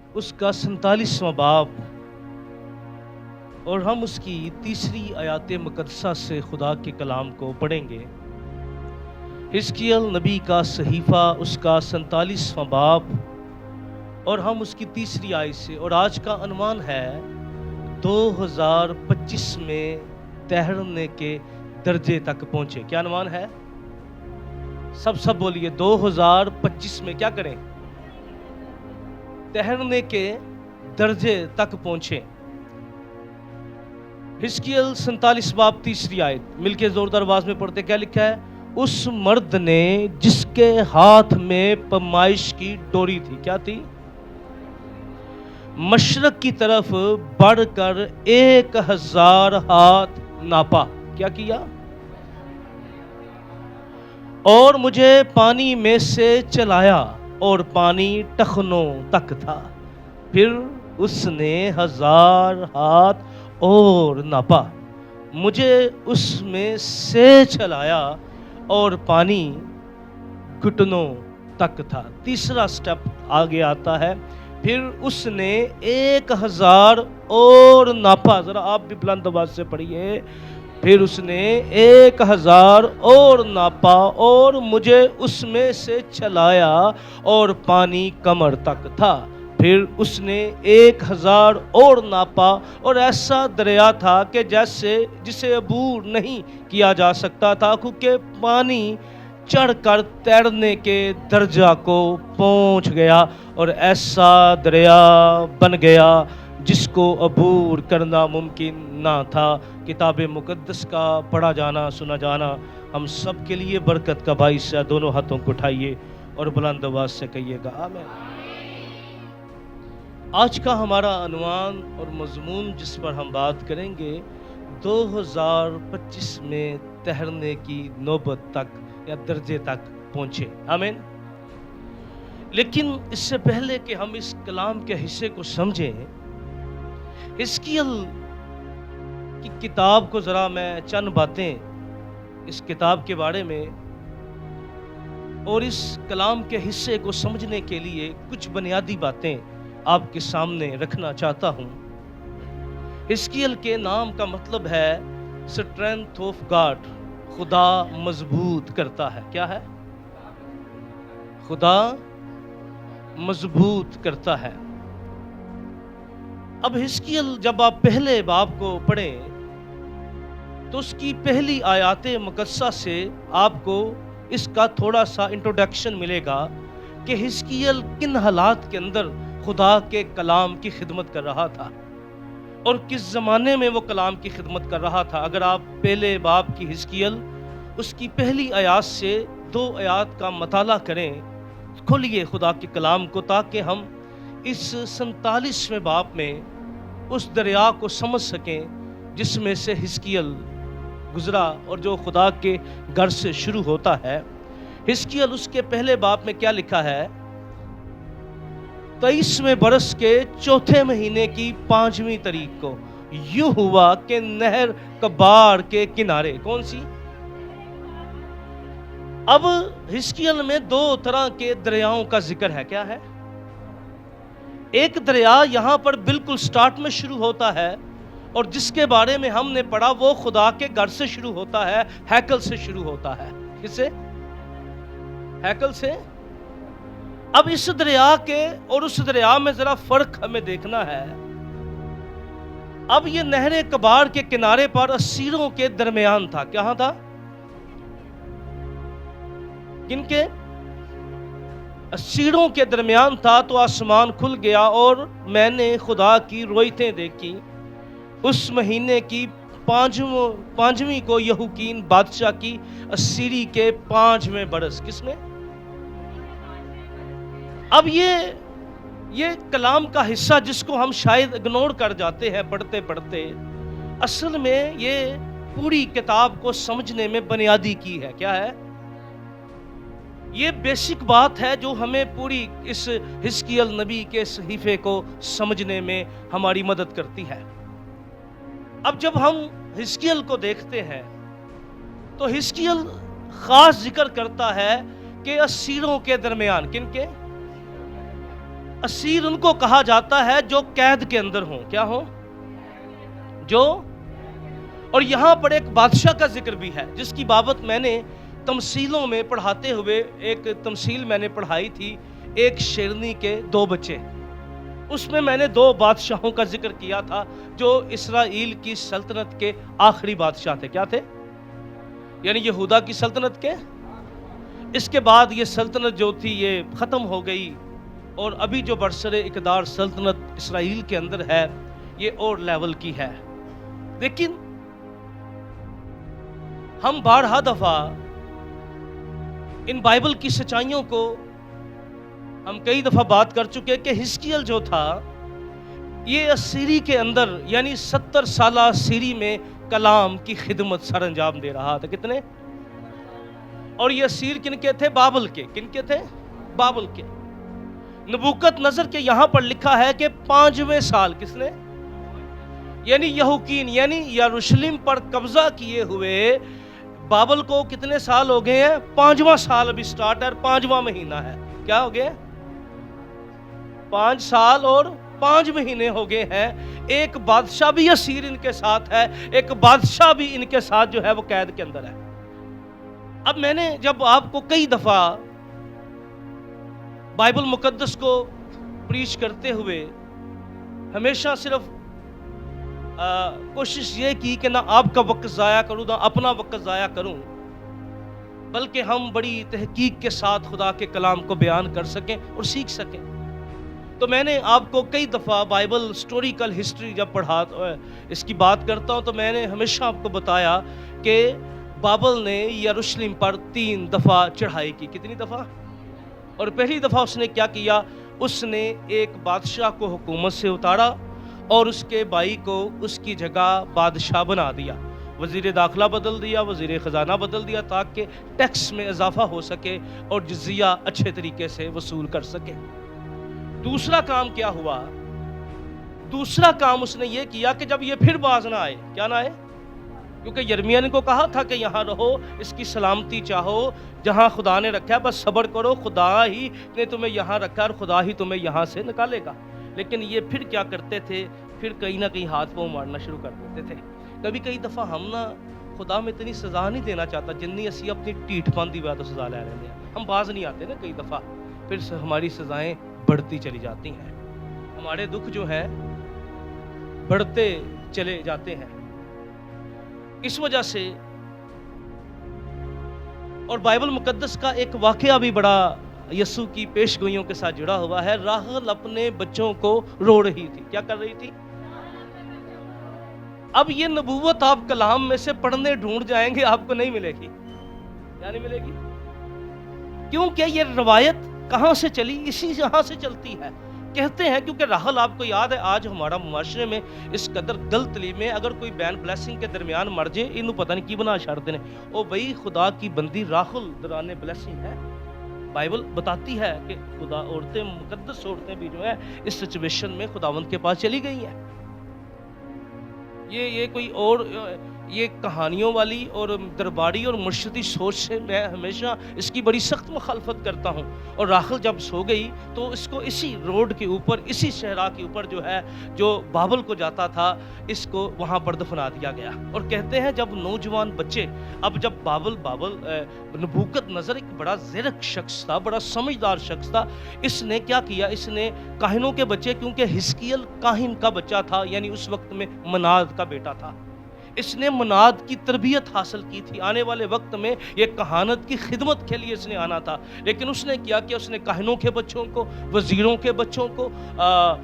اس کا 47واں باب، اور ہم اس کی تیسری آیات مقدسہ سے خدا کے کلام کو پڑھیں گے۔ حزقیل نبی کا صحیفہ، اس کا 47واں باب، اور ہم اس کی تیسری آیت سے، اور آج کا عنوان ہے 2025 میں ٹھہرنے کے درجے تک پہنچے۔ کیا عنوان ہے؟ سب بولیے، 2025 میں کیا کریں؟ ٹھہرنے کے درجے تک پہنچے۔ حزقیل 47 باب تیسری آیت، مل کے زوردار آواز میں پڑھتے۔ کیا لکھا ہے؟ اس مرد نے جس کے ہاتھ میں پیمائش کی ڈوری تھی، کیا تھی؟ مشرق کی طرف بڑھ کر 1000 ہاتھ ناپا۔ کیا کیا؟ اور مجھے پانی میں سے چلایا، اور پانی ٹخنوں تک تھا۔ پھر اس نے 1000 ہاتھ اور ناپا، مجھے اس میں سے چلایا، اور پانی گھٹنوں تک تھا۔ تیسرا سٹیپ آگے آتا ہے، پھر اس نے 1000 اور ناپا۔ ذرا آپ بھی بلند آواز سے پڑھیے۔ پھر اس نے 1000 اور ناپا، اور مجھے اس میں سے چلایا، اور پانی کمر تک تھا۔ پھر اس نے 1000 اور ناپا، اور ایسا دریا تھا کہ جسے عبور نہیں کیا جا سکتا تھا، کیونکہ پانی چڑھ کر تیرنے کے درجہ کو پہنچ گیا، اور ایسا دریا بن گیا جس کو عبور کرنا ممکن نہ تھا۔ کتاب مقدس کا پڑھا جانا، سنا جانا ہم سب کے لیے برکت کا باعث ہے۔ دونوں ہاتھوں کو اٹھائیے اور بلند آواز سے کہیے گا آمین۔ آج کا ہمارا عنوان اور مضمون جس پر ہم بات کریں گے، 2025 میں ٹھہرنے کی نوبت تک یا درجے تک پہنچے۔ آمین۔ لیکن اس سے پہلے کہ ہم اس کلام کے حصے کو سمجھیں، حزقیل کی کتاب کو ذرا میں چند باتیں اس کتاب کے بارے میں اور اس کلام کے حصے کو سمجھنے کے لیے کچھ بنیادی باتیں آپ کے سامنے رکھنا چاہتا ہوں۔ حزقیل کے نام کا مطلب ہے اسٹرینتھ آف گاڈ، خدا مضبوط کرتا ہے۔ کیا ہے؟ خدا مضبوط کرتا ہے۔ اب حزقیل جب آپ پہلے باب کو پڑھیں تو اس کی پہلی آیات مقدسہ سے آپ کو اس کا تھوڑا سا انٹروڈکشن ملے گا کہ حزقیل کن حالات کے اندر خدا کے کلام کی خدمت کر رہا تھا اور کس زمانے میں وہ کلام کی خدمت کر رہا تھا۔ اگر آپ پہلے باب کی حزقیل اس کی پہلی آیات سے 2 آیات کا مطالعہ کریں، کھولیے خدا کے کلام کو تاکہ ہم اس 47ویں باب میں اس دریا کو سمجھ سکیں جس میں سے حزقیل گزرا اور جو خدا کے گھر سے شروع ہوتا ہے۔ حزقیل اس کے پہلے باب میں کیا لکھا ہے؟ 23ویں برس کے 4تھے مہینے کی 5ویں تاریخ کو یوں ہوا کہ نہر کبار کے کنارے، کون سی؟ اب حزقیل میں 2 طرح کے دریاؤں کا ذکر ہے۔ کیا ہے؟ ایک دریا یہاں پر بالکل سٹارٹ میں شروع ہوتا ہے اور جس کے بارے میں ہم نے پڑھا وہ خدا کے گھر سے شروع ہوتا ہے، ہیکل سے شروع ہوتا ہے۔ کس سے؟ ہیکل سے۔ اب اس دریا کے اور اس دریا میں ذرا فرق ہمیں دیکھنا ہے۔ اب یہ نہر کبار کے کنارے پر اسیروں کے درمیان تھا۔ کہاں تھا؟ کن کے؟ اسیروں کے درمیان تھا۔ تو آسمان کھل گیا اور میں نے خدا کی رویتیں دیکھی۔ اس مہینے کی 5ویں کو یہوکین بادشاہ کی اسیری کے 5ویں برس۔ کس میں؟ اب یہ کلام کا حصہ جس کو ہم شاید اگنور کر جاتے ہیں پڑھتے پڑھتے، اصل میں یہ پوری کتاب کو سمجھنے میں بنیادی کی ہے۔ کیا ہے؟ یہ بیسک بات ہے جو ہمیں پوری اس حزقیل نبی کے صحیفے کو سمجھنے میں ہماری مدد کرتی ہے۔ اب جب ہم حزقیل کو دیکھتے ہیں تو حزقیل خاص ذکر کرتا ہے کہ اسیروں کے درمیان، کن کے؟ اسیر ان کو کہا جاتا ہے جو قید کے اندر ہوں. کیا ہوں؟ جو. اور یہاں پر ایک بادشاہ کا ذکر بھی ہے جس کی بابت میں نے تمثیلوں میں پڑھاتے ہوئے ایک تمثیل میں نے پڑھائی تھی، ایک شیرنی کے دو بچے. اس میں نے دو بادشاہوں کا ذکر کیا تھا جو اسرائیل کی سلطنت کے آخری بادشاہ تھے. کیا تھے؟ یعنی یہودا کی سلطنت کے. اس کے بعد یہ سلطنت جو تھی یہ ختم ہو گئی، اور ابھی جو برسر اقتدار سلطنت اسرائیل کے اندر ہے یہ اور لیول کی ہے. لیکن ہم بارہا دفعہ ان بائبل کی سچائیوں کو ہم کئی دفعہ بات کر چکے کہ حزقیل جو تھا یہ اسیری کے اندر یعنی 70 سالہ سیری میں کلام کی خدمت سر انجام دے رہا تھا. کتنے؟ اور یہ اسیر کن کے تھے؟ بابل کے. کن کے تھے؟ بابل کے. نبوکت نظر کے یہاں پر لکھا ہے کہ 5ویں سال کس نے؟ یعنی یہوکین یعنی یروشلم پر قبضہ کیے ہوئے بابل کو کتنے سال ہو گئے ہیں؟ 5واں سال ابھی سٹارٹ ہے اور 5واں مہینہ ہے. کیا ہو گئے؟ 5 سال اور 5 مہینے ہو گئے ہیں. ایک بادشاہ بھی اسیر ان کے ساتھ ہے، ایک بادشاہ بھی ان کے ساتھ جو ہے وہ قید کے اندر ہے. اب میں نے جب آپ کو کئی دفعہ بائبل مقدس کو پریچ کرتے ہوئے ہمیشہ صرف کوشش یہ کی کہ نہ آپ کا وقت ضائع کروں نہ اپنا وقت ضائع کروں، بلکہ ہم بڑی تحقیق کے ساتھ خدا کے کلام کو بیان کر سکیں اور سیکھ سکیں. تو میں نے آپ کو کئی دفعہ بائبل ہسٹوریکل ہسٹری جب پڑھا اس کی بات کرتا ہوں تو میں نے ہمیشہ آپ کو بتایا کہ بابل نے یروشلم پر 3 دفعہ چڑھائی کی. کتنی دفعہ؟ اور پہلی دفعہ اس نے کیا کیا؟ اس نے ایک بادشاہ کو حکومت سے اتارا اور اس کے بھائی کو اس کی جگہ بادشاہ بنا دیا، وزیر داخلہ بدل دیا، وزیر خزانہ بدل دیا تاکہ ٹیکس میں اضافہ ہو سکے اور جزیہ اچھے طریقے سے وصول کر سکے. دوسرا کام کیا ہوا؟ دوسرا کام اس نے یہ کیا کہ جب یہ پھر باز نہ آئے. کیا نہ آئے؟ کیونکہ یرمیا نے کو کہا تھا کہ یہاں رہو، اس کی سلامتی چاہو، جہاں خدا نے رکھا ہے بس صبر کرو، خدا ہی نے تمہیں یہاں رکھا اور خدا ہی تمہیں یہاں سے نکالے گا. لیکن یہ پھر کیا کرتے تھے؟ پھر کہیں نہ کہیں ہاتھ پاؤں مارنا شروع کر دیتے تھے. کئی دفعہ ہم نا خدا میں اتنی سزا نہیں دینا چاہتا جنی اسی اپنی ٹیٹ پاندی بات سزا لے رہے ہیں. ہم باز نہیں آتے نا کئی دفعہ، پھر ہماری سزائیں بڑھتی چلی جاتی ہیں، ہمارے دکھ جو ہیں بڑھتے چلے جاتے ہیں. اس وجہ سے اور بائبل مقدس کا ایک واقعہ بھی بڑا یسوع کی پیش گوئیوں کے ساتھ جڑا ہوا ہے. راحل اپنے بچوں کو رو رہی تھی. کیا کر رہی تھی؟ اب یہ نبوت آپ کلام میں سے پڑھنے ڈھونڈ جائیں گے آپ کو نہیں ملے گی. کیا نہیں ملے گی؟ کیونکہ یہ روایت کہاں سے چلی؟ اسی یہاں سے چلتی ہے. کہتے ہیں کیونکہ راحل آپ کو یاد ہے آج ہمارا معاشرے میں اس قدر غلطی میں اگر کوئی بین بلیسنگ کے درمیان مر جائے انہوں پتہ نہیں کی بنا چھڑ دینے او بھئی خدا کی بندی راحل دوران بلیسنگ ہے. بائبل بتاتی ہے کہ خدا عورتیں مقدس عورتیں بھی جو ہیں اس سچویشن میں خداوند کے پاس چلی گئی ہیں. یہ کوئی اور یہ کہانیوں والی اور درباری اور مرشدی سوچ سے میں ہمیشہ اس کی بڑی سخت مخالفت کرتا ہوں. اور راحل جب سو گئی تو اس کو اسی روڈ کے اوپر اسی صحرا کے اوپر جو ہے جو بابل کو جاتا تھا اس کو وہاں پر دفنا دیا گیا. اور کہتے ہیں جب نوجوان بچے اب جب بابل نبوکت نظر ایک بڑا زیرک شخص تھا، بڑا سمجھدار شخص تھا. اس نے کیا کیا؟ اس نے کاہنوں کے بچے، کیونکہ حزقیل کاہن کا بچہ تھا یعنی اس وقت میں مناد کا بیٹا تھا، اس نے مناد کی تربیت حاصل کی تھی. آنے والے وقت میں یہ کہانت کی خدمت کے لیے اس نے آنا تھا. لیکن اس نے کیا کہ اس نے کاہنوں کے بچوں کو، وزیروں کے بچوں کو،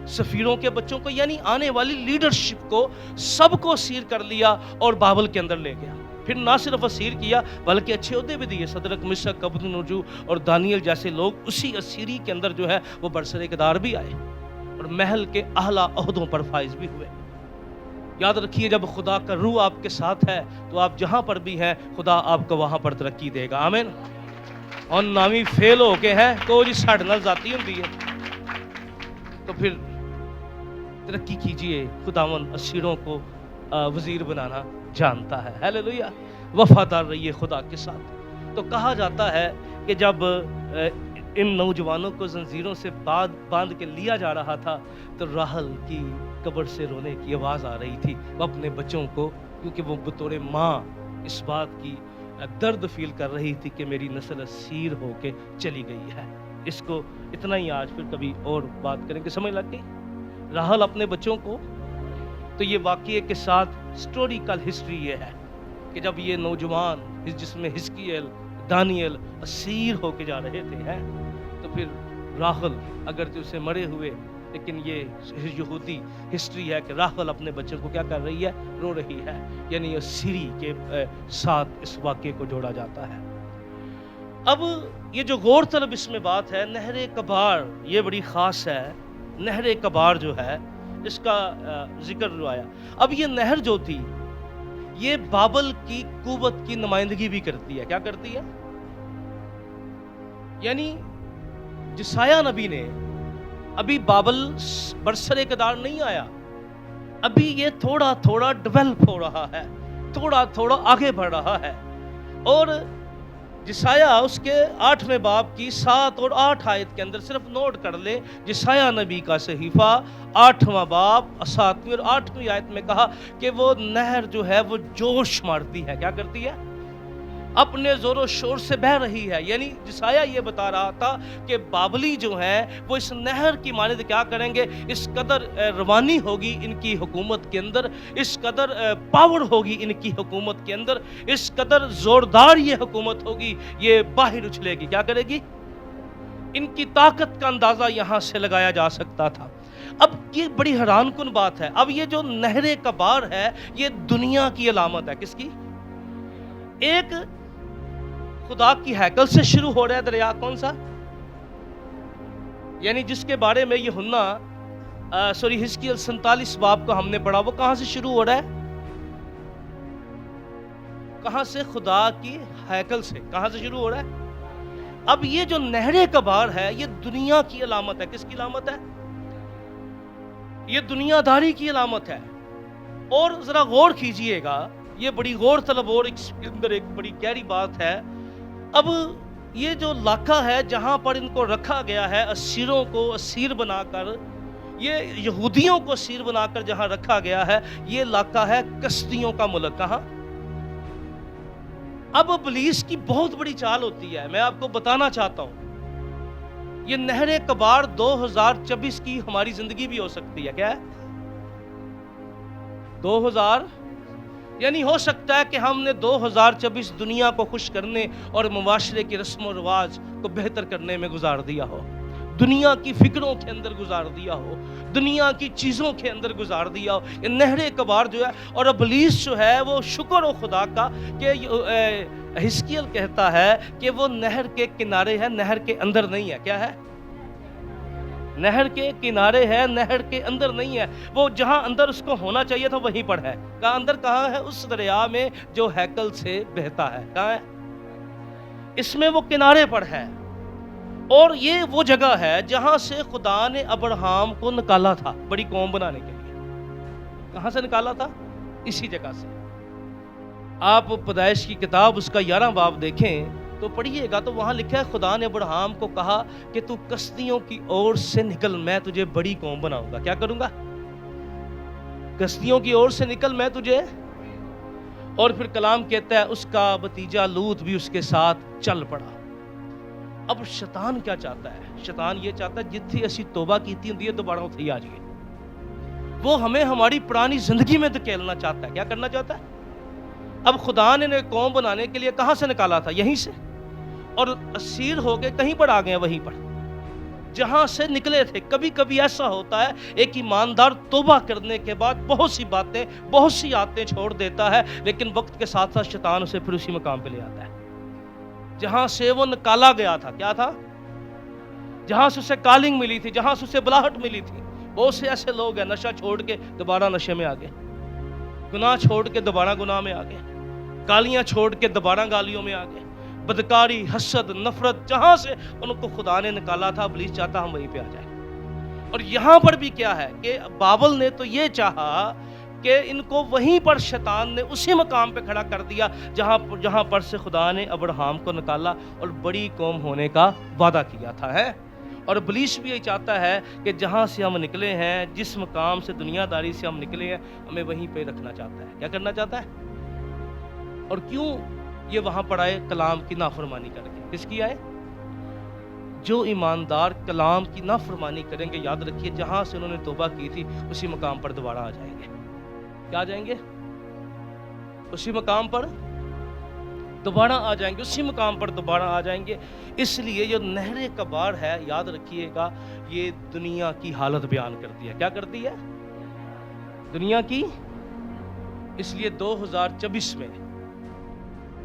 سفیروں کے بچوں کو یعنی آنے والی لیڈرشپ کو سب کو اسیر کر لیا اور بابل کے اندر لے گیا. پھر نہ صرف اسیر کیا بلکہ اچھے عہدے بھی دیے. صدرک مشک عبدنجو اور دانیل جیسے لوگ اسی اسیری کے اندر جو ہے وہ برسر اقتدار بھی آئے اور محل کے اعلیٰ عہدوں پر فائز بھی ہوئے. یاد رکھیے جب خدا کا روح آپ کے ساتھ ہے تو آپ جہاں پر بھی ہیں خدا آپ کو وہاں پر ترقی دے گا. آمین. اور نامی فیل ہو کے ہے تو جی ساڑھے نال ذاتی ہوتی ہے تو پھر ترقی کیجئے. خداوند اسیروں کو وزیر بنانا جانتا ہے. ہیلیلویا. وفادار رہیے خدا کے ساتھ. تو کہا جاتا ہے کہ جب ان نوجوانوں کو زنجیروں سے باندھ کے لیا جا رہا تھا تو راحل کی قبر سے رونے کی آواز آ رہی تھی. وہ اپنے بچوں کو، کیونکہ وہ بطور ماں اس بات کی درد فیل کر رہی تھی کہ میری نسل اسیر ہو کے چلی گئی ہے. اس کو اتنا ہی آج، پھر کبھی اور بات کریں گے. سمجھ لگ گئی؟ راحل اپنے بچوں کو، تو یہ واقعے کے ساتھ ہسٹوریکل ہسٹری یہ ہے کہ جب یہ نوجوان جس میں حزقیل دانیل اسیر ہو کے جا رہے تھے ہیں، تو پھر راحل اگرچہ اسے مرے ہوئے، لیکن یہ یہودی ہسٹری ہے کہ راحل اپنے بچوں کو کیا کر رہی ہے؟ رو رہی ہے. یعنی اسیری کے ساتھ اس واقعے کو جوڑا جاتا ہے. اب یہ جو غور طلب اس میں بات ہے، نہر کبار، یہ بڑی خاص ہے. نہر کبار جو ہے اس کا ذکر جو آیا. اب یہ نہر جو تھی یہ بابل کی قوت کی نمائندگی بھی کرتی ہے. کیا کرتی ہے؟ یعنی جسایہ نبی نے، ابھی بابل برسر اقتدار نہیں آیا، ابھی یہ تھوڑا تھوڑا ڈیولپ ہو رہا ہے، تھوڑا تھوڑا آگے بڑھ رہا ہے. اور جسایہ اس کے 8ویں باب کی 7 اور 8 آیت کے اندر صرف نوٹ کر لے، جسایہ نبی کا صحیفہ 8واں باب 7ویں اور 8ویں آیت میں کہا کہ وہ نہر جو ہے وہ جوش مارتی ہے. کیا کرتی ہے؟ اپنے زور و شور سے بہہ رہی ہے. یعنی جسایہ یہ بتا رہا تھا کہ بابلی جو ہیں وہ اس نہر کی مانند کیا کریں گے، اس قدر روانی ہوگی ان کی حکومت کے اندر، اس قدر پاور ہوگی ان کی حکومت کے اندر، اس قدر زوردار یہ حکومت ہوگی، یہ باہر اچھلے گی. کیا کرے گی؟ ان کی طاقت کا اندازہ یہاں سے لگایا جا سکتا تھا. اب یہ بڑی حیران کن بات ہے. اب یہ جو نہر کبار ہے یہ دنیا کی علامت ہے. کس کی؟ ایک خدا کی ہیکل سے شروع ہو رہا ہے دریا. کون سا؟ یعنی جس کے بارے میں یہ حزقیل 47 باب کو ہم نے پڑھا، وہ کہاں سے شروع ہو رہا ہے؟ کہاں سے؟ خدا کی ہیکل سے. کہاں سے شروع ہو رہا ہے؟ اب یہ جو نہر کبار ہے یہ دنیا کی علامت ہے. کس کی علامت ہے؟ یہ دنیا داری کی علامت ہے. اور ذرا غور کیجئے گا، یہ بڑی غور طلب اور اس کے اندر ایک بڑی گہری بات ہے. اب یہ جو علاقہ ہے جہاں پر ان کو رکھا گیا ہے، اسیروں کو اسیر بنا کر، یہ یہودیوں کو اسیر بنا کر جہاں رکھا گیا ہے، یہ علاقہ ہے کسدیوں کا ملک. کہاں؟ اب ابلیس کی بہت بڑی چال ہوتی ہے، میں آپ کو بتانا چاہتا ہوں. یہ نہر کبار 2024 کی ہماری زندگی بھی ہو سکتی ہے. کیا ہے؟ 2000 یعنی ہو سکتا ہے کہ ہم نے 2024 دنیا کو خوش کرنے اور معاشرے کے رسم و رواج کو بہتر کرنے میں گزار دیا ہو، دنیا کی فکروں کے اندر گزار دیا ہو، دنیا کی چیزوں کے اندر گزار دیا ہو. یہ نہر کبار جو ہے، اور ابلیس جو ہے وہ شکر ہو خدا کا کہ حزقیل کہتا ہے کہ وہ نہر کے کنارے ہے، نہر کے اندر نہیں ہے. کیا ہے؟ نہر کے کنارے ہے، نہر کے اندر نہیں ہے. وہ جہاں اندر اس کو ہونا چاہیے تھا وہیں پر ہے. کہاں اندر؟ کہاں ہے؟ اس دریا میں جو ہیکل سے بہتا ہے. کہاں ہے؟ اس میں وہ کنارے پر ہے. اور یہ وہ جگہ ہے جہاں سے خدا نے ابراہیم کو نکالا تھا بڑی قوم بنانے کے لیے. کہاں سے نکالا تھا؟ اسی جگہ سے. آپ پیدائش کی کتاب اس کا 11واں باب دیکھیں تو پڑھیے گا تو وہاں لکھا ہے خدا نے ابراہیم کو کہا کہ تو کسدیوں کی اور سے نکل، میں تجھے بڑی قوم بناؤں گا. کیا کروں گا؟ کسدیوں کی اور سے نکل، میں تجھے. اور پھر کلام کہتا ہے اس کا بھتیجا لوط بھی اس کے ساتھ چل پڑا. اب شیطان کیا چاہتا ہے؟ شیطان یہ چاہتا ہے جتنی اسی توبہ کیتی ہوں دوبارہ اتھی آ جائے. وہ ہمیں ہماری پرانی زندگی میں دھکیلنا چاہتا ہے. کیا کرنا چاہتا ہے؟ اب خدا نے قوم بنانے کے لیے کہاں سے نکالا تھا؟ یہیں سے. اور اسیر ہو کے کہیں پر آ گئے، وہیں پر جہاں سے نکلے تھے. کبھی کبھی ایسا ہوتا ہے ایک ایماندار توبہ کرنے کے بعد بہت سی باتیں، بہت سی عادتیں چھوڑ دیتا ہے، لیکن وقت کے ساتھ ساتھ شیطان اسے پھر اسی مقام پہ لے آتا ہے جہاں سے وہ نکالا گیا تھا. کیا تھا؟ جہاں سے اسے کالنگ ملی تھی، جہاں سے اسے بلاہٹ ملی تھی. بہت سے ایسے لوگ ہیں نشہ چھوڑ کے دوبارہ نشے میں آ گئے، گناہ چھوڑ کے دوبارہ گناہ میں آ گئے، گالیاں چھوڑ کے دوبارہ گالیوں میں آ گئے. بدکاری، حسد، نفرت، جہاں سے ان کو خدا نے نکالا تھا ابلیس چاہتا ہم وہیں پہ آ جائیں. اور یہاں پر بھی کیا ہے کہ بابل نے تو یہ چاہا کہ ان کو وہیں پر شیطان نے اسی مقام پہ کھڑا کر دیا جہاں پر سے خدا نے ابراہیم کو نکالا اور بڑی قوم ہونے کا وعدہ کیا تھا ہے۔ اور ابلیس بھی یہی چاہتا ہے کہ جہاں سے ہم نکلے ہیں، جس مقام سے دنیا داری سے ہم نکلے ہیں، ہمیں وہیں پہ رکھنا چاہتا ہے۔ کیا کرنا چاہتا ہے؟ اور کیوں یہ وہاں پر آئے؟ کلام کی نافرمانی کر کے۔ کس کی آئے؟ جو ایماندار کلام کی نافرمانی کریں گے، یاد رکھیے جہاں سے انہوں نے توبہ کی تھی اسی مقام پر دوبارہ آ جائیں گے۔ کیا آ جائیں گے؟ اسی مقام پر دوبارہ آ جائیں گے، اسی مقام پر دوبارہ آ جائیں گے۔ اس لیے جو نہر کباڑ ہے، یاد رکھیے گا، یہ دنیا کی حالت بیان کرتی ہے۔ کیا کرتی ہے؟ دنیا کی۔ اس لیے 2024 میں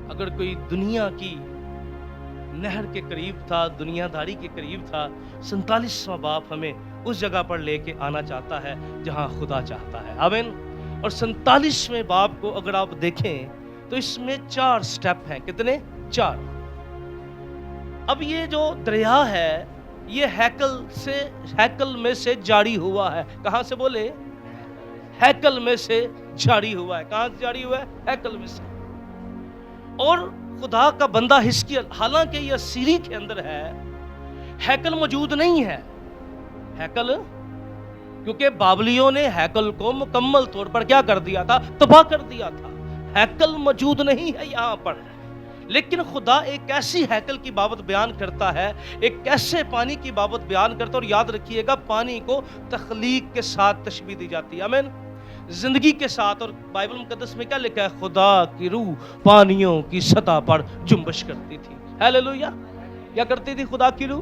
اگر کوئی دنیا کی نہر کے قریب تھا، دنیا داری کے قریب تھا، 47واں باپ ہمیں اس جگہ پر لے کے آنا چاہتا ہے جہاں خدا چاہتا ہے۔ آمین۔ اور 47ویں باپ کو اگر آپ دیکھیں تو اس میں 4 سٹیپ ہیں۔ کتنے؟ 4۔ اب یہ جو دریا ہے یہ ہیکل میں سے جاری ہوا ہے۔ کہاں سے بولے؟ ہیکل میں سے جاری ہوا ہے۔ کہاں سے جاری ہوا ہے؟ ہیکل میں سے۔ اور خدا کا بندہ حزقیل، حالانکہ یہ اسیری کے اندر ہے، ہیکل موجود نہیں ہے۔ ہیکل، کیونکہ بابلیوں نے ہیکل کو مکمل طور پر کیا کر دیا تھا؟ تباہ کر دیا تھا۔ ہیکل موجود نہیں ہے یہاں پر، لیکن خدا ایک ایسی ہیکل کی بابت بیان کرتا ہے، ایک ایسے پانی کی بابت بیان کرتا ہے۔ اور یاد رکھیے گا، پانی کو تخلیق کے ساتھ تشبیہ دی جاتی ہے۔ آمین۔ زندگی کے ساتھ۔ اور بائبل مقدس میں کیا لکھا ہے؟ خدا کی روح پانیوں کی سطح پر جنبش کرتی تھی۔ ہیلیلویا۔ کیا کرتی تھی خدا کی روح؟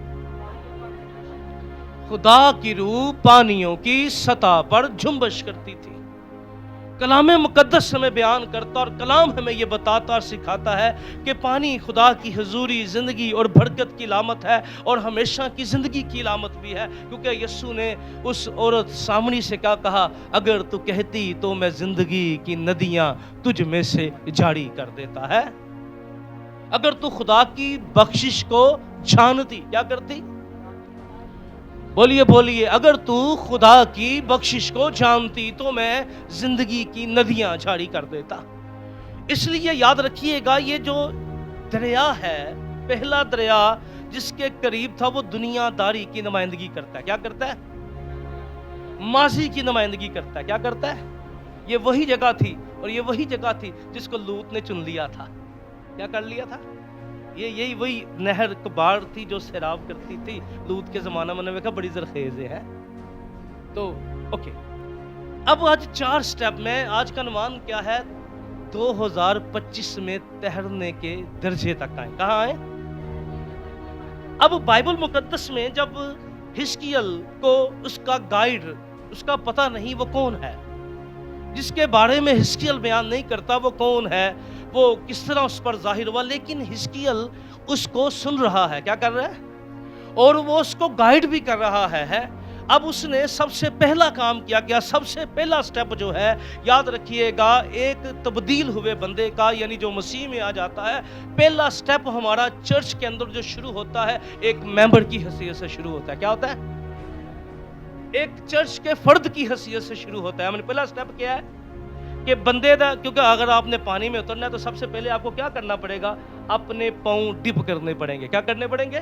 خدا کی روح پانیوں کی سطح پر جنبش کرتی تھی۔ کلام مقدس ہمیں بیان کرتا اور کلام ہمیں یہ بتاتا اور سکھاتا ہے کہ پانی خدا کی حضوری، زندگی اور برکت کی علامت ہے، اور ہمیشہ کی زندگی کی علامت بھی ہے۔ کیونکہ یسوع نے اس عورت سامری سے کیا کہا؟ اگر تو کہتی تو میں زندگی کی ندیاں تجھ میں سے جاری کر دیتا ہے۔ اگر تو خدا کی بخشش کو جانتی، کیا کرتی؟ بولیے، اگر تو خدا کی بخشش کو جانتی تو میں زندگی کی ندیاں جاری کر دیتا۔ اس لیے یاد رکھیے گا، یہ جو دریا ہے، پہلا دریا جس کے قریب تھا، وہ دنیا داری کی نمائندگی کرتا ہے۔ کیا کرتا ہے؟ ماضی کی نمائندگی کرتا ہے۔ کیا کرتا ہے؟ یہ وہی جگہ تھی، اور یہ وہی جگہ تھی جس کو لوط نے چن لیا تھا۔ کیا کر لیا تھا؟ یہی وہی نہر کباڑ تھی جو سیراب کرتی تھی لوط کے زمانہ میں۔ نے دیکھا بڑی زرخیز ہے۔ تو اوکے، اب آج 4 سٹیپ میں، آج کا عنوان کیا ہے؟ 2025 میں تیرنے کے درجے تک آئیں۔ کہاں آئیں؟ اب بائبل مقدس میں جب حزقیل کو اس کا گائیڈ، اس کا پتہ نہیں وہ کون ہے، جس کے بارے میں حزقیل بیان نہیں کرتا وہ کون ہے، وہ کس طرح اس پر ظاہر ہوا، لیکن حزقیل اس کو سن رہا ہے۔ کیا کر رہا ہے؟ اور وہ اس کو گائیڈ بھی کر رہا ہے۔ اب اس نے سب سے پہلا کام کیا، سب سے پہلا سٹیپ جو ہے، یاد رکھیے گا، ایک تبدیل ہوئے بندے کا، یعنی جو مسیح میں آ جاتا ہے، پہلا سٹیپ ہمارا چرچ کے اندر جو شروع ہوتا ہے، ایک ممبر کی حیثیت سے شروع ہوتا ہے۔ کیا ہوتا ہے؟ ایک چرچ کے فرد کی حیثیت سے شروع ہوتا ہے۔ ہم نے پہلا سٹیپ کیا ہے کہ بندے دا، کیونکہ اگر آپ نے پانی میں اترنا ہے تو سب سے پہلے آپ کو کیا کرنا پڑے گا؟ اپنے پاؤں ڈپ کرنے پڑیں گے۔ کیا کرنے پڑیں گے؟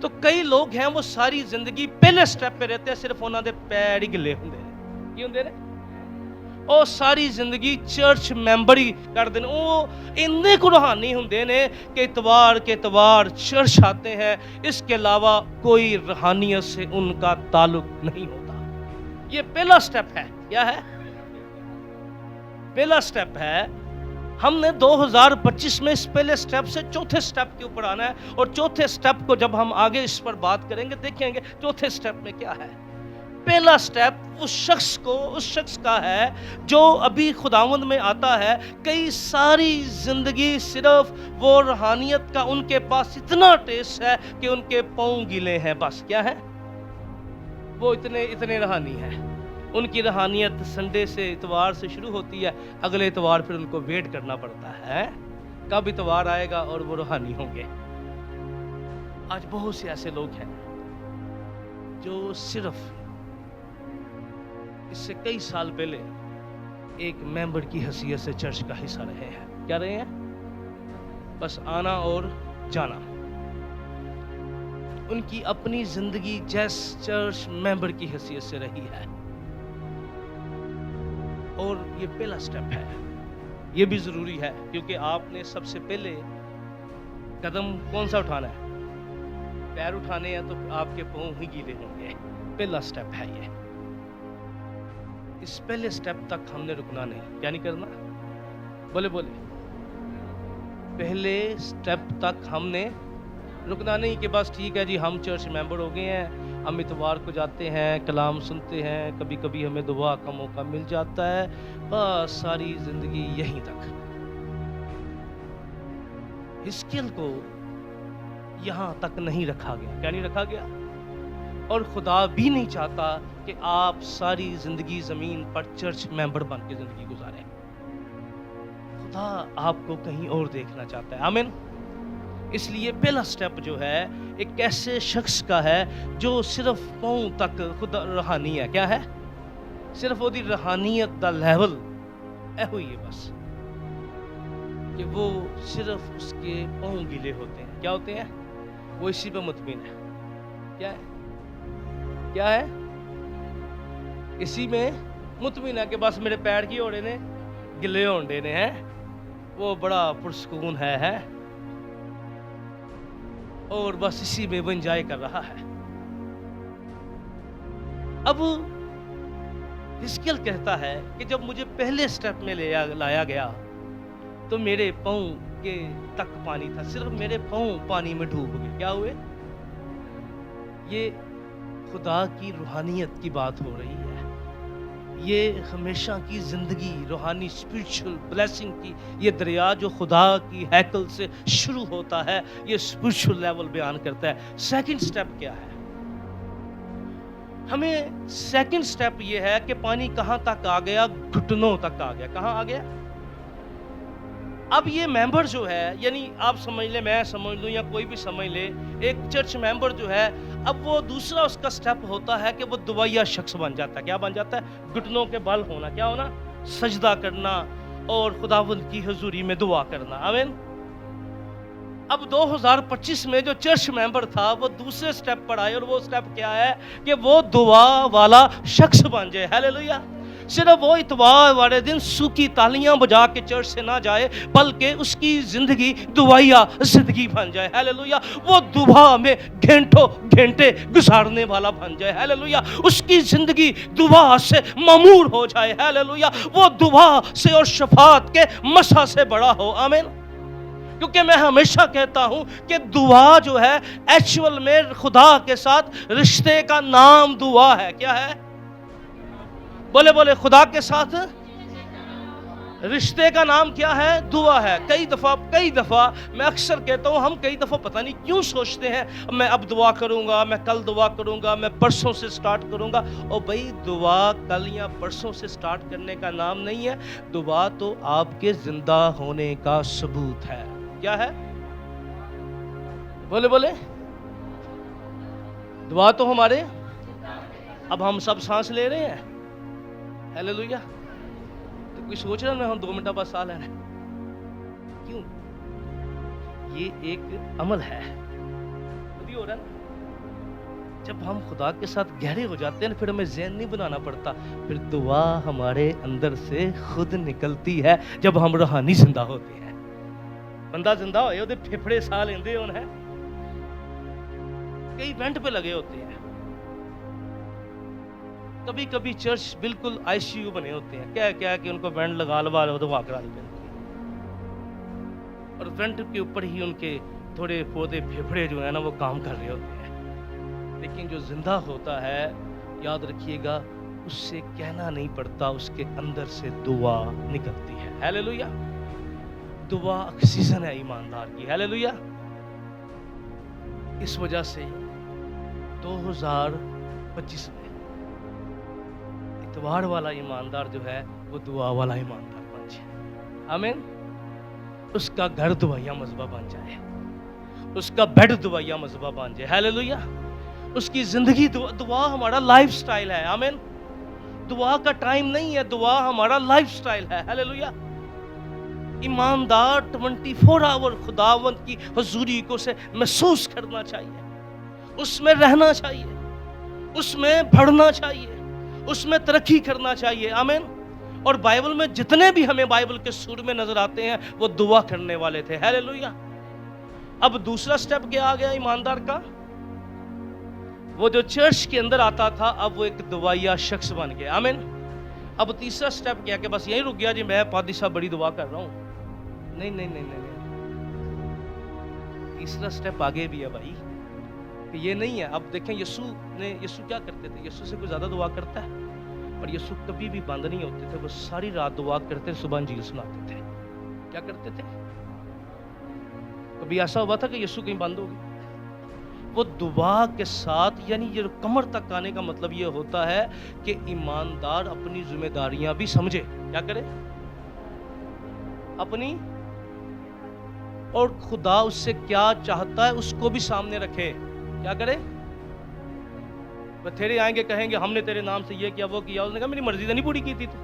تو کئی لوگ ہیں وہ ساری زندگی پہلے سٹیپ پہ رہتے ہیں، صرف انہوں نے پیر ہی گلے ہوندے ہیں۔ کی ہوندے نے؟ اور ساری زندگی چرچ ممبر ہی کر دینے، وہ اننے کو روحانی ہوندے نے کہ اتوار کے اتوار چرچ آتے ہیں، اس کے علاوہ کوئی روحانیت سے ان کا تعلق نہیں ہوتا۔ یہ پہلا سٹیپ ہے۔ کیا ہے؟ پہلا سٹیپ ہے۔ ہم نے 2025 میں اس پہلے سٹیپ سے چوتھے سٹیپ کے اوپر آنا ہے، اور چوتھے سٹیپ کو جب ہم آگے اس پر بات کریں گے، دیکھیں گے چوتھے سٹیپ میں کیا ہے۔ پہلا سٹیپ اس شخص کا ہے جو ابھی خداوند میں آتا ہے، کئی ساری زندگی صرف وہ روحانیت کا ان کے پاس اتنا ٹیسٹ ہے کہ ان کے پاؤں گیلے ہیں، بس۔ کیا ہے؟ وہ اتنے روحانی ہیں۔ ان کی روحانیت سنڈے سے، اتوار سے شروع ہوتی ہے، اگلے اتوار پھر ان کو ویٹ کرنا پڑتا ہے کب اتوار آئے گا اور وہ روحانی ہوں گے۔ آج بہت سے ایسے لوگ ہیں جو صرف اس سے کئی سال پہلے ایک ممبر کی حیثیت سے چرچ کا حصہ رہے ہیں. کیا رہے ہیں؟ بس آنا اور جانا. ان کی اپنی زندگی جیس چرچ ممبر کی حیثیت سے رہی ہے. اور یہ پہلا سٹیپ ہے. یہ بھی ضروری ہے کیونکہ آپ نے سب سے پہلے قدم کون سا اٹھانا ہے؟ پیر اٹھانے ہیں تو آپ کے پاؤں ہی گیلے ہوں گے. پہلا سٹیپ ہے یہ. اس پہلے سٹیپ تک ہم نے رکنا نہیں. کیا نہیں کرنا؟ بولے پہلے سٹیپ تک ہم نے رکنا نہیں کہ بس ٹھیک ہے جی ہم چرچ ممبر ہو گئے ہیں, ہم اتوار کو جاتے ہیں, کلام سنتے ہیں, کبھی کبھی ہمیں دعا کا موقع مل جاتا ہے, بس ساری زندگی یہیں تک. حزقیل کو یہاں تک نہیں رکھا گیا. کیا نہیں رکھا گیا؟ اور خدا بھی نہیں چاہتا کہ آپ ساری زندگی زمین پر چرچ ممبر بن کے زندگی گزاریں. خدا آپ کو کہیں اور دیکھنا چاہتا ہے. آمین. اس لیے پہلا سٹیپ جو ہے ایک ایسے شخص کا ہے جو صرف پاؤں تک خدا روحانی ہے. کیا ہے؟ صرف وہ دی روحانیت دا لیول اے ہوئی ہے بس کہ وہ صرف اس کے پاؤں گیلے ہوتے ہیں. کیا ہوتے ہیں؟ وہ اسی پہ مطمئن ہے. کیا ہے؟ کیا ہے؟ اسی میں مطمئن ہے کہ بس میرے پیر کی ہوڑے نے گلے ہونڈے نے ہیں. وہ بڑا پرسکون ہے اور بس اسی میں وہ انجوائے کر رہا ہے. اب حزقیل کہتا ہے کہ جب مجھے پہلے سٹیپ میں لایا گیا تو میرے پاؤں کے تک پانی تھا. صرف میرے پاؤں پانی میں ڈوب گئے. کیا ہوئے؟ یہ خدا کی روحانیت کی بات ہو رہی ہے. یہ ہمیشہ کی زندگی روحانی اسپرچل بلیسنگ کی یہ دریا جو خدا کی ہیکل سے شروع ہوتا ہے, یہ اسپرچل لیول بیان کرتا ہے. سیکنڈ سٹیپ کیا ہے؟ ہمیں سیکنڈ سٹیپ یہ ہے کہ پانی کہاں تک آ گیا؟ گھٹنوں تک آ گیا. کہاں آ گیا؟ اب یہ ممبر جو ہے, یعنی آپ سمجھ لیں, میں سمجھ لوں یا کوئی بھی سمجھ لے, ایک چرچ ممبر جو ہے اب وہ دوسرا اس کا سٹیپ ہوتا ہے کہ وہ دعائیا شخص بن جاتا ہے. کیا بن جاتا ہے؟ گھٹنوں کے بل ہونا. کیا ہونا؟ سجدہ کرنا اور خداوند کی حضوری میں دعا کرنا. آمین. اب 2025 میں جو چرچ ممبر تھا وہ دوسرے سٹیپ پر آئے, اور وہ سٹیپ کیا ہے کہ وہ دعا والا شخص بن جائے. ہیلیلویا. صرف وہ اتوار والے دن سوکھی تالیاں بجا کے چرچ سے نہ جائے, بلکہ اس کی زندگی دعائیا زندگی بن جائے. ہیلیلویا. وہ دعا میں گھنٹوں گھنٹے گزارنے والا بن جائے. ہیلیلویا. اس کی زندگی دعا سے معمور ہو جائے. ہیلیلویا. وہ دعا سے اور شفاعت کے مسا سے بڑا ہو. آمین. کیونکہ میں ہمیشہ کہتا ہوں کہ دعا جو ہے ایکچوئل میں خدا کے ساتھ رشتے کا نام دعا ہے. کیا ہے؟ بولے خدا کے ساتھ رشتے کا نام کیا ہے؟ دعا ہے. کئی دفعہ میں اکثر کہتا ہوں, ہم کئی دفعہ پتہ نہیں کیوں سوچتے ہیں میں اب دعا کروں گا, میں کل دعا کروں گا, میں پرسوں سے سٹارٹ کروں گا. اور بھئی دعا کل یا پرسوں سے سٹارٹ کرنے کا نام نہیں ہے. دعا تو آپ کے زندہ ہونے کا ثبوت ہے. کیا ہے؟ بولے دعا تو ہمارے, اب ہم سب سانس لے رہے ہیں. ہیلیلویا. تو کوئی سوچ رہا ہے ہم 2 منٹ بعد سا لینا ہے. کیوں؟ یہ ایک عمل ہے. خود ہی ہو رہا ہے نا. جب ہم خدا کے ساتھ گہرے ہو جاتے ہیں پھر ہمیں ذہن نہیں بنانا پڑتا, پھر دعا ہمارے اندر سے خود نکلتی ہے جب ہم روحانی زندہ ہوتے ہیں. بندہ زندہ ہوئے وہ پھیپھڑے سا لیندے ہون ہے, کئی ایونٹ پہ لگے ہوتے ہیں. کبھی کبھی چرچ بالکل آئی سی یو بنے ہوتے ہیں. کیا کہ ان کو وینٹ لگا دعا کرا دی پڑتی ہے, اور وینٹ کے اوپر ہی ان کے تھوڑے پودے پھیپھڑے جو ہیں نا وہ کام کر رہے ہوتے ہیں. لیکن جو زندہ ہوتا ہے, یاد رکھیے گا, اس سے کہنا نہیں پڑتا, اس کے اندر سے دعا نکلتی ہے. ہیلیلویا. دعا آکسیجن ہے ایماندار کی. ہیلیلویا. اس وجہ سے 2025 میں اتوار والا ایماندار جو ہے وہ دعا والا ایماندار بن جائے. آمین. اس کا گھر دعائیا مذبح بن جائے, اس کا بیڈ دعائیا مذبح بن جائے. ہیلیلویا. اس کی زندگی دعا ہمارا لائف سٹائل ہے. آمین. دعا کا ٹائم نہیں ہے، دعا ہمارا لائف سٹائل ہے. ہاللیلویا. ایماندار 24 آور خداوند کی حضوری کو سے محسوس کرنا چاہیے، اس میں رہنا چاہیے، اس میں بڑھنا چاہیے، اس میں ترقی کرنا چاہیے. آمین. اور بائبل میں جتنے بھی ہمیں بائبل کے سور میں نظر آتے ہیں وہ دعا کرنے والے تھے. ہاللیلویا. اب دوسرا سٹیپ کیا آ گیا ایماندار کا؟ وہ جو چرچ کے اندر آتا تھا اب وہ ایک دعائیا شخص بن گیا. آمین. اب تیسرا سٹیپ کیا کہ بس یہی رک گیا جی میں پادری صاحب بڑی دعا کر رہا ہوں؟ نہیں نہیں نہیں نہیں. تیسرا سٹیپ آگے بھی ہے بھائی، کہ یہ نہیں ہے. اب دیکھیں یسوع کیا کرتے تھے؟ یسوع سے کوئی زیادہ دعا کرتا ہے؟ اور یسوع کبھی بھی بند نہیں ہوتے تھے، وہ ساری رات دعا کرتے، صبح انجیل سناتے تھے. کیا کرتے تھے؟ کبھی ایسا ہوا تھا کہ یسوع کہیں بند ہو گئی؟ وہ دعا کے ساتھ، یعنی یہ کمر تک آنے کا مطلب یہ ہوتا ہے کہ ایماندار اپنی ذمہ داریاں بھی سمجھے. کیا کرے؟ اپنی، اور خدا اس سے کیا چاہتا ہے اس کو بھی سامنے رکھے. کیا کرے؟ بتھیرے آئیں گے کہیں گے ہم نے تیرے نام سے یہ کیا وہ کیا. اس نے کہا میری مرضی تو نہیں پوری کی تھی تو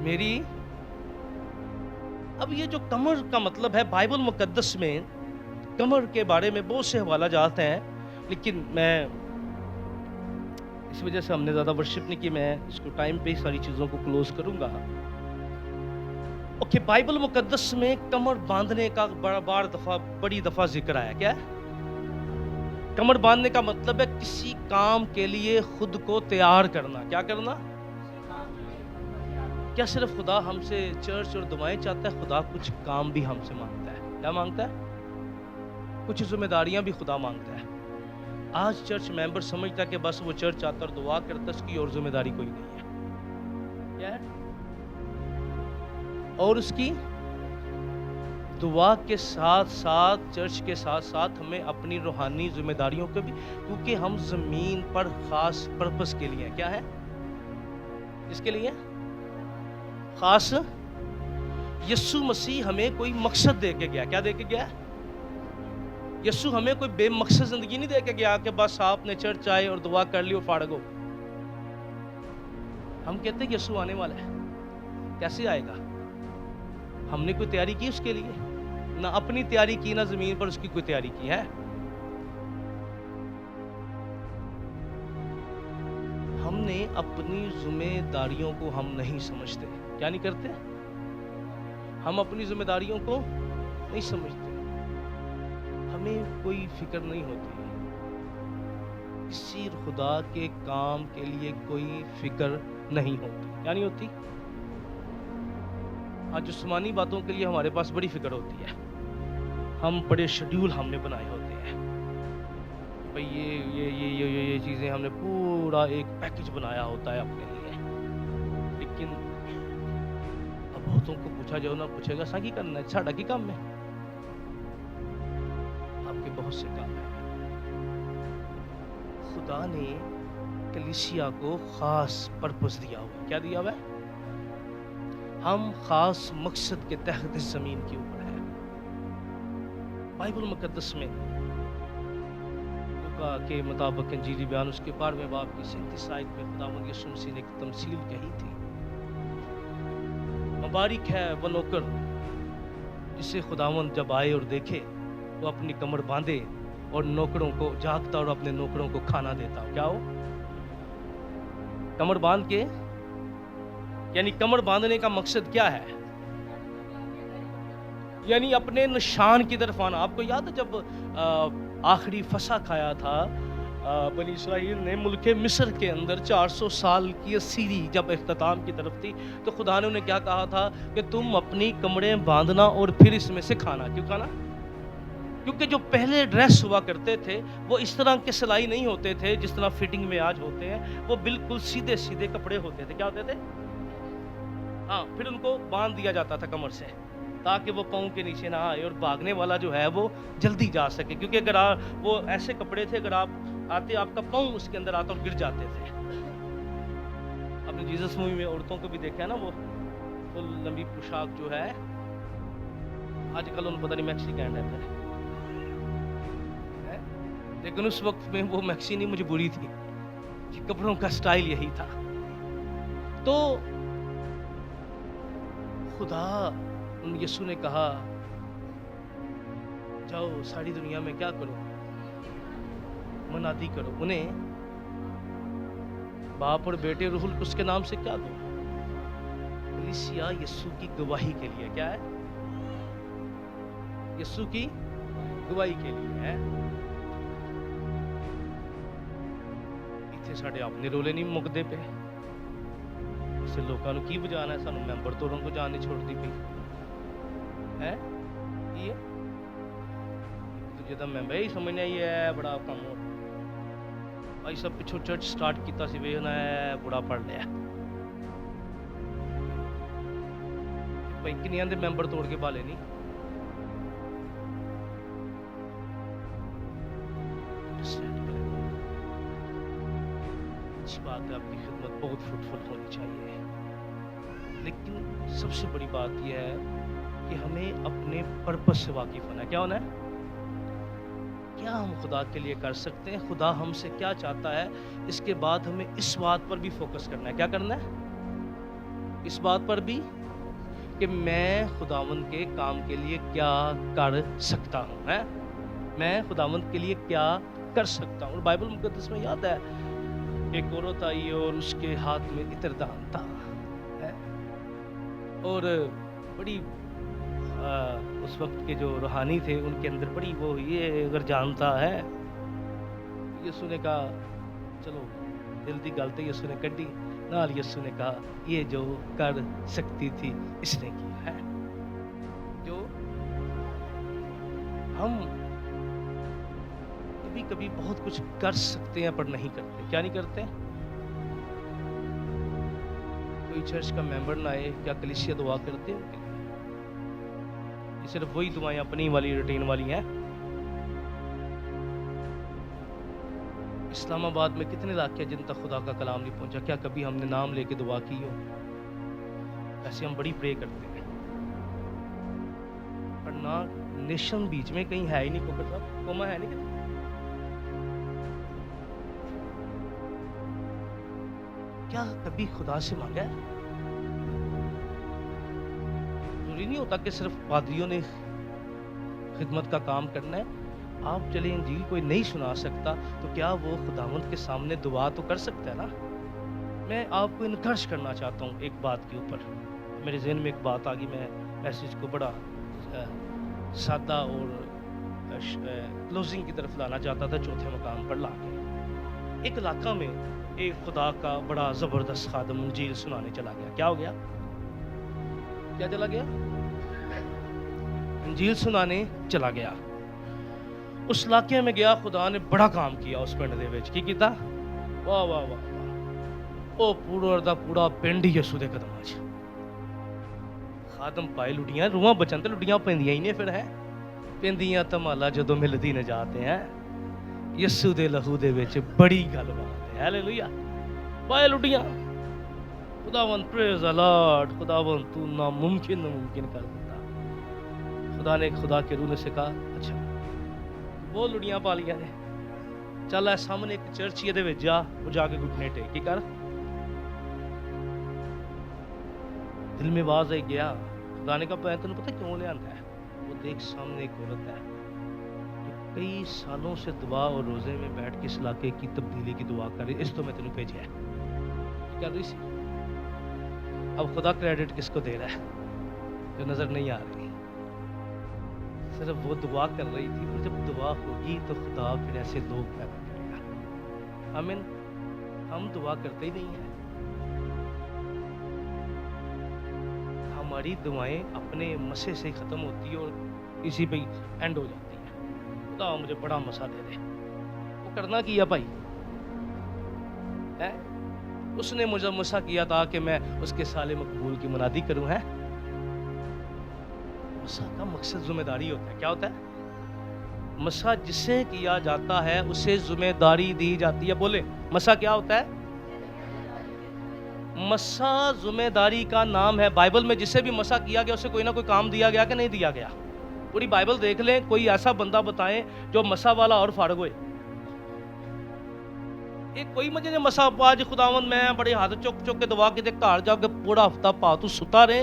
میری. اب یہ جو کمر کا مطلب ہے بائبل مقدس میں کمر کے بارے میں بہت سے حوالہ جات ہیں، لیکن میں اس وجہ سے ہم نے زیادہ ورشپ نہیں کی، میں اس کو ٹائم پہ ساری چیزوں کو کلوز کروں گا. اوکے. بائبل مقدس میں کمر باندھنے کا بڑی دفعہ ذکر آیا. کیا ہے کمر باندھنے کا مطلب؟ ہے کسی کام کے لیے خود کو تیار کرنا. کیا کرنا؟ کیا صرف خدا ہم سے چرچ اور دعائیں چاہتا ہے؟ خدا کچھ کام بھی ہم سے مانگتا ہے. کیا مانگتا ہے؟ کچھ ذمہ داریاں بھی خدا مانگتا ہے. آج چرچ ممبر سمجھتا ہے کہ بس وہ چرچ آتا اور دعا کرتا، اس کی اور ذمہ داری کوئی نہیں ہے. کیا ہے؟ اور اس کی دعا کے ساتھ ساتھ، چرچ کے ساتھ ساتھ ہمیں اپنی روحانی ذمہ داریوں کو بھی، کیونکہ ہم زمین پر خاص پرپس کے لیے. کیا ہے؟ اس کے لیے خاص. یسوع مسیح ہمیں کوئی مقصد دے کے گیا. کیا دے کے گیا؟ یسوع ہمیں کوئی بے مقصد زندگی نہیں دے کے گیا کہ بس آپ نے چرچ آئے اور دعا کر لی اور فارغ ہو. ہم کہتے ہیں کہ یسوع آنے والا ہے. کیسے آئے گا؟ ہم نے کوئی تیاری کی اس کے لیے؟ نہ اپنی تیاری کی، نہ زمین پر اس کی کوئی تیاری کی ہے. ہم نے اپنی ذمہ داریوں کو ہم نہیں سمجھتے. کیا نہیں کرتے؟ ہم اپنی ذمہ داریوں کو نہیں سمجھتے. ہمیں کوئی فکر نہیں ہوتی، کسی خدا کے کام کے لیے کوئی فکر نہیں ہوتی. کیا نہیں ہوتی؟ آج جسمانی باتوں کے لیے ہمارے پاس بڑی فکر ہوتی ہے. ہم بڑے شیڈیول ہم نے بنائے ہوتے ہیں بھئی یہ چیزیں ہم نے پورا ایک پیکج بنایا ہوتا ہے اپنے لیے. لیکن اب بہتوں کو پوچھا جاؤ نہ پوچھے گا سا کی کرنا ہے، ساڑھا کی کام ہے. آپ کے بہت سے کام ہیں. خدا نے کلیسیا کو خاص پرپس دیا ہوا. کیا دیا ہوا ہے؟ ہم خاص مقصد کے تحت اس زمین کے اوپر ہیں. بائبل مقدس میں لوکا کے مطابق انجیلی بیان اس کے 12ویں باب کی 37 آیت میں خداوند یسوع مسیح نے ایک تمثیل کہی تھی. مبارک ہے وہ نوکر جسے خداوند جب آئے اور دیکھے وہ اپنی کمر باندھے اور نوکروں کو جاگتا اور اپنے نوکروں کو کھانا دیتا. کیا ہو؟ کمر باندھ کے، یعنی کمر باندھنے کا مقصد کیا ہے؟ یعنی اپنے نشان کی طرف آنا. آپ کو یاد ہے جب آخری فسح کھایا تھا بنی اسرائیل نے ملک مصر کے اندر 400 سال کی اسیری جب اختتام کی طرف تھی تو خدا نے انہیں کیا کہا تھا کہ تم اپنی کمریں باندھنا اور پھر اس میں سے کھانا. کیوں کھانا؟ کیونکہ جو پہلے ڈریس ہوا کرتے تھے وہ اس طرح کے سلائی نہیں ہوتے تھے جس طرح فٹنگ میں آج ہوتے ہیں. وہ بالکل سیدھے سیدھے کپڑے ہوتے تھے. کیا ہوتے تھے؟ ہاں. پھر ان کو باندھ دیا جاتا تھا کمر سے تاکہ وہ پاؤں کے نیچے نہ آئے اور بھاگنے والا جو ہے وہ جلدی جا سکے. کیونکہ اگر وہ ایسے کپڑے تھے اگر آپ آتے آپ کا پاؤں اس کے اندر آتا اور گر جاتے تھے. آپ نے جیزس مووی میں عورتوں کو بھی دیکھا ہے نا، وہ لمبی پوشاک جو ہے آج کل ان پتہ نہیں میکسی کینڈ ہے پھر، لیکن اس وقت میں وہ میکسی نہیں مجبوری تھی. کہ کپڑوں کا سٹائل یہی تھا. تو خدا یسوع نے کہا جاؤ ساری دنیا میں کیا کرو, منادی کرو, انہیں باپ اور بیٹے روح القدس کے نام سے کیا دو, کلیسیا یسوع کی گواہی کے لیے. کیا ہے؟ یسوع کی گواہی کے لیے ہے. اتنے ساڈے اپنے رولے نہیں مکدے پہ, اسے لوگوں کی بجانا ہے, سانو ممبر توڑن کو جان نہیں چھوڑتی پی ہے. یہ جدا ممبر ہی سمجھنا ہی ہے بڑا کام ہو بھائی. سب پچھو چرچ سٹارٹ کیتا سی ویکھنا ہے بڑا پڑھ لیا بھائی, کنیاں دے ممبر توڑ کے بالے نہیں. اچھی بات ہے, آپ کی خدمت بہت فروٹفل ہونی چاہیے, لیکن سب سے بڑی بات یہ ہے کہ ہمیں اپنے پرپس سے واقف ہونا ہے. کیا ہونا ہے؟ کیا ہم خدا کے لیے کر سکتے ہیں, خدا ہم سے کیا چاہتا ہے. اس کے بعد ہمیں اس بات پر بھی فوکس کرنا ہے. کیا کرنا ہے؟ اس بات پر بھی کہ میں خداوند کے کام کے لیے کیا کر سکتا ہوں, ہے میں خداوند کے لیے کیا کر سکتا ہوں. بائبل مقدس میں یاد ہے ایک عورت آئی اور اس کے ہاتھ میں عطردان تھا, اور بڑی اس وقت کے جو روحانی تھے ان کے اندر بڑی وہ یہ اگر جانتا ہے. یسوع نے کہا چلو دل دی گل تے یسوع نے کڈی نال. یسوع نے کہا یہ جو کر سکتی تھی اس نے کیا ہے. جو ہم کبھی کبھی بہت کچھ کر سکتے ہیں پر نہیں کرتے. کیا نہیں کرتے؟ کوئی چرچ کا ممبر نہ آئے, کیا کلیسیا دعا کرتے ہیں؟ یہ صرف وہی دعائیں اپنی والی روٹین والی ہیں. اسلام آباد میں کتنے علاقے جن تک خدا کا کلام نہیں پہنچا. کیا کبھی ہم نے نام لے کے دعا کی ہو؟ ایسے ہم بڑی پرے کرتے ہیں, پر نہ نیشن بیچ میں کہیں ہے ہی نہیں. کوکر صاحب کوما ہے نہیں. کیا کبھی خدا سے مانگا ہے؟ ضروری نہیں ہوتا کہ صرف پادریوں نے خدمت کا کام کرنا ہے. آپ چلے انجیل کوئی نہیں سنا سکتا تو کیا وہ خداوند کے سامنے دعا تو کر سکتا ہے نا. میں آپ کو انکرج کرنا چاہتا ہوں ایک بات کے اوپر. میرے ذہن میں ایک بات آ گئی, میں میسیج کو بڑا سادہ اور کلوزنگ کی طرف لانا چاہتا تھا, چوتھے مقام پر لا کے. ایک علاقہ میں ایک خدا کا بڑا زبردست خادم انجیل سنانے چلا گیا. کیا ہو گیا؟ کیا چلا گیا؟ انجیل سنانے چلا گیا. اس علاقے میں گیا, خدا نے بڑا کام کیا اس پنڈ دے وچ. کی کیتا؟ واہ واہ واہ, او پورا دا پورا پنڈ یسوع دے قدماں وچ. خادم پائے لڈیاں, روحاں بچن تے لڈیاں پیندیاں ہی نے پھر ہے. پیندیاں تمالا جدوں ملدی نجات ہیں یسوع دے لہو دے وچ بڑی گل بات ہے. ہالےلویا. پائے لڈیاں. خداوند پریز دی لارڈ. خداوند تو ناممکن ممکن کر دیتا. خدا نے خدا کے روح نے سے کہا اچھا وہ لڑیاں پا لیا نے, چل اے سامنے ایک چرچ یہ دے وچ جا, وہ جا کے گھٹنے ٹیک کی کر. دل میں آواز آئی گیا. خدا نے کہا تینوں پتہ کیوں لے آندا ہے؟ وہ دیکھ سامنے ایک عورت ہے جو کئی سالوں سے دعا اور روزے میں بیٹھ کے اس علاقے کی تبدیلی کی دعا کر رہی. اس تو میں تینوں بھیجا ہے. کیا رہی سی؟ اب خدا کریڈٹ کس کو دے رہا ہے جو نظر نہیں آ رہی؟ صرف وہ دعا کر رہی تھی, اور جب دعا ہوگی تو خدا پھر ایسے لوگ پیدا کرے گا. آمین. ہم دعا کرتے ہی نہیں ہیں. ہماری دعائیں اپنے مسے سے ختم ہوتی ہیں اور اسی پہ اینڈ ہو جاتی ہیں. خدا مجھے بڑا مسا دے دے. وہ کرنا کیا بھائی, اس نے مجھے مسا کیا تھا کہ میں اس کے سال مقبول کی منادی کروں. ہے مسا کا مقصد ذمہ داری ہوتا ہے. کیا ہوتا ہے؟ مسا جسے کیا جاتا ہے اسے ذمہ داری دی جاتی ہے. بولے مسا کیا ہوتا ہے؟ مسا ذمہ داری کا نام ہے. بائبل میں جسے بھی مسا کیا گیا اسے کوئی نہ کوئی کام دیا گیا کہ نہیں دیا گیا؟ پوری بائبل دیکھ لیں, کوئی ایسا بندہ بتائیں جو مسا والا اور فارغ ہوئے. ਇਹ ਕੋਈ ਮਜੇ ਨੇ ਮਸਾ ਪਾ ਜੀ ਖੁਦਾਵੰਦ ਮੈਂ ਬੜੇ ਹੱਥ ਚੁੱਕ ਚੁੱਕ ਕੇ ਦਵਾ ਕੇ ਤੇ ਘਰ ਜਾ ਕੇ ਪੂਰਾ ਹਫਤਾ ਪਾ ਤੂੰ ਸੁਤਾ ਰਹੇ,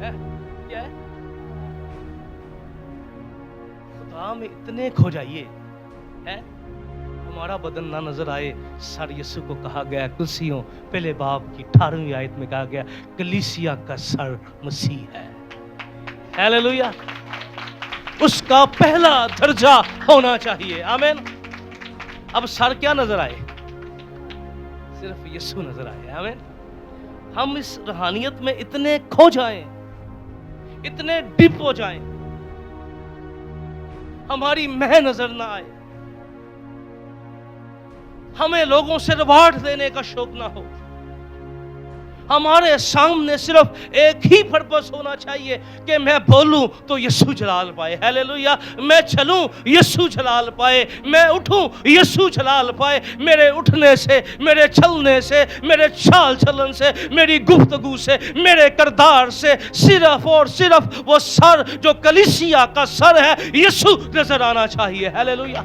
ہے. کیا ہے؟ خدا میں اتنے کھو جائیے ہے ہمارا بدن نہ نظر آئے. سر یسوع کو کہا گیا کلسیوں پہلے باب کی 18ویں آیت میں کہا گیا کلیسیا کا سر مسیح ہے. ہیلیلویا. اس کا پہلا درجہ ہونا چاہیے. آمین. اب سر کیا نظر آئے؟ صرف یسوع نظر آئے. آمین. ہم اس روحانیت میں اتنے کھو جائیں, اتنے ڈپ ہو جائیں, ہماری میں نظر نہ آئے, ہمیں لوگوں سے ریوارڈ دینے کا شوق نہ ہو, ہمارے سامنے صرف ایک ہی پرپس ہونا چاہیے کہ میں بولوں تو یسوع جلال پائے. ہیلیلویا. میں چلوں یسوع جلال پائے, میں اٹھوں یسوع جلال پائے. میرے اٹھنے سے, میرے چلنے سے, میرے چال چلن سے, میری گفتگو سے, میرے کردار سے صرف اور صرف وہ سر جو کلیسیا کا سر ہے یسوع نظر آنا چاہیے. ہیلیلویا.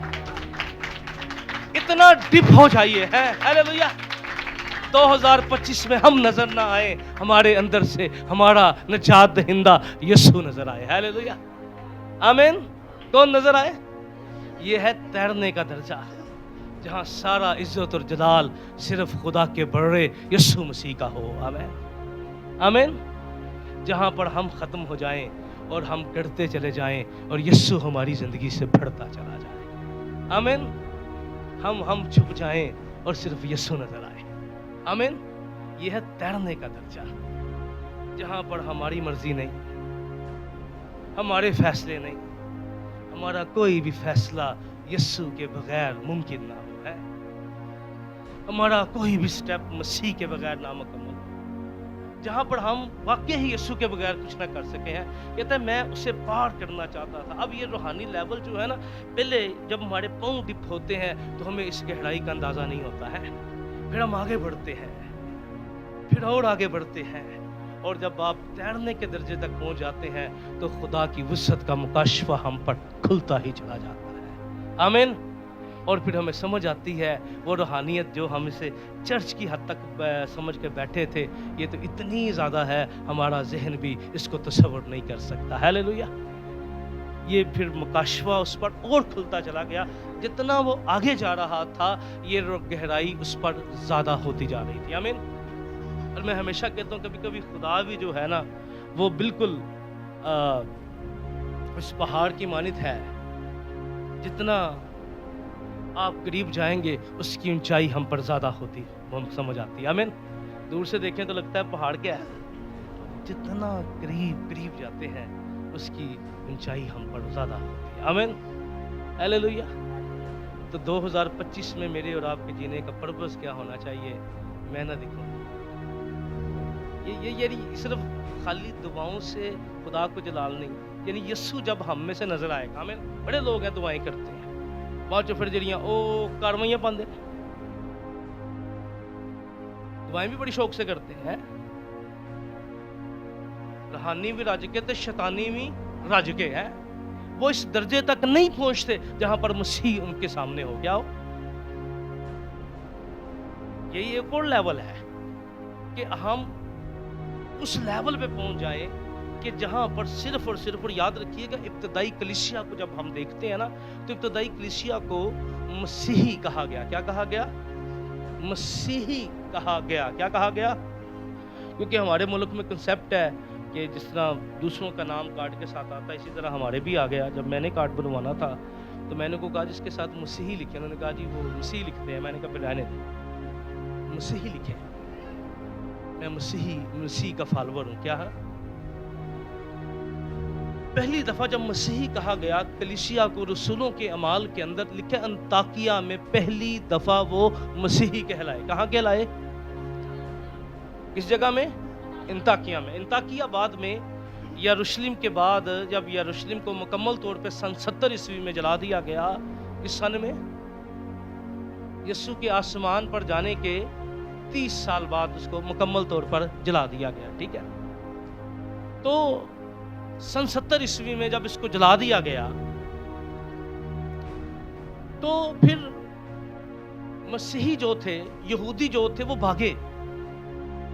اتنا ڈپ ہو جائیے. ہیلیلویا. 2025 میں ہم نظر نہ آئے, ہمارے اندر سے ہمارا نجات دہندہ یسوع نظر آئے. ہیلیلویا. آمین. کون نظر آئے؟ یہ ہے تیرنے کا درجہ, جہاں سارا عزت اور جلال صرف خدا کے بڑے یسوع مسیح کا ہو. آمین. آمین. جہاں پر ہم ختم ہو جائیں اور ہم ڈرتے چلے جائیں اور یسوع ہماری زندگی سے بڑھتا چلا جائے. آمین. ہم چھپ جائیں اور صرف یسوع نظر آئے. آمین. یہ ہے تیرنے کا درجہ, جہاں پر ہماری مرضی نہیں, ہمارے فیصلے نہیں, ہمارا کوئی بھی فیصلہ یسوع کے بغیر ممکن نہ ہو. ہے ہمارا کوئی بھی سٹیپ مسیح کے بغیر نامکمل ہو, جہاں پر ہم واقعی ہی یسوع کے بغیر کچھ نہ کر سکے ہیں. کہتا ہے میں اسے پار کرنا چاہتا تھا. اب یہ روحانی لیول جو ہے نا, پہلے جب ہمارے پاؤں ڈپ ہوتے ہیں تو ہمیں اس گہرائی کا اندازہ نہیں ہوتا ہے, پھر ہم آگے بڑھتے ہیں, پھر اور آگے بڑھتے ہیں, اور جب آپ تیرنے کے درجے تک پہنچ جاتے ہیں تو خدا کی وسعت کا مکاشفہ ہم پر کھلتا ہی چلا جاتا ہے. آمین. اور پھر ہمیں سمجھ آتی ہے وہ روحانیت جو ہم اسے چرچ کی حد تک سمجھ کے بیٹھے تھے, یہ تو اتنی زیادہ ہے ہمارا ذہن بھی اس کو تصور نہیں کر سکتا. ہیلیلویا. یہ پھر مکاشفہ اس پر اور کھلتا چلا گیا. جتنا وہ آگے جا رہا تھا یہ گہرائی اس پر زیادہ ہوتی جا رہی تھی. آمین. اور میں ہمیشہ کہتا ہوں کبھی کبھی خدا بھی جو ہے نا وہ بالکل اس پہاڑ کی مانند ہے, جتنا آپ قریب جائیں گے اس کی اونچائی ہم پر زیادہ ہوتی, ہم سمجھ آتی ہے. آمین. دور سے دیکھیں تو لگتا ہے پہاڑ کیا ہے, جتنا قریب جاتے ہیں اس کی اونچائی ہم پر زیادہ ہوتی ہے. آمین. ہیلیلویا. تو 2025 میں میرے اور آپ کے جینے کا پرپس کیا ہونا چاہیے؟ میں نہ دکھوں, یہ صرف خالی دعاؤں سے خدا کو جلال نہیں, یعنی یسوع جب ہم میں سے نظر آئے گا. آمین. بڑے لوگ ہیں دعائیں کرتے ہیں بعد چو پھر جڑیاں او کاروائیاں پاندے, دعائیں بھی بڑی شوق سے کرتے ہیں. روحانی بھی رج کے تے شیطانی بھی رج کے ہے, وہ اس درجے تک نہیں پہنچتے جہاں پر مسیح ان کے سامنے ہو. کیا ہو؟ یہی ایک اور لیول ہے کہ ہم اس لیول پہ پہنچ جائیں کہ جہاں پر صرف اور صرف, اور یاد رکھیے گا ابتدائی کلیسیا کو جب ہم دیکھتے ہیں نا تو ابتدائی کلیسیا کو مسیحی کہا گیا. کیا کہا گیا؟ مسیحی کہا گیا. کیا کہا گیا؟ کیونکہ ہمارے ملک میں کنسیپٹ ہے کہ جس طرح دوسروں کا نام کارڈ کے ساتھ آتا ہے اسی طرح ہمارے بھی آ گیا. جب میں نے کارڈ بنوانا تھا تو میں نے کو کہا جس کے ساتھ مسیحی لکھے, انہوں نے کہا جی وہ مسیحی لکھتے ہیں. میں نے کہا پھر رہنے دیں, مسیحی لکھے, میں مسیح کا فالوور ہوں. کیا ہے؟ پہلی دفعہ جب مسیحی کہا گیا کلیسیا کو رسولوں کے اعمال کے اندر لکھے انطاکیہ میں پہلی دفعہ وہ مسیحی کہلائے. کہاں کہلائے؟ کس جگہ میں؟ انطاکیہ میں. انطاکیہ بعد میں یروشلم کے بعد جب یروشلم کو مکمل طور پہ سن 70 عیسوی میں جلا دیا گیا. کس سن میں؟ یسوع کے آسمان پر جانے کے 30 سال بعد اس کو مکمل طور پر جلا دیا گیا. ٹھیک ہے. تو سن 70 عیسوی میں جب اس کو جلا دیا گیا تو پھر مسیحی جو تھے, یہودی جو تھے وہ بھاگے.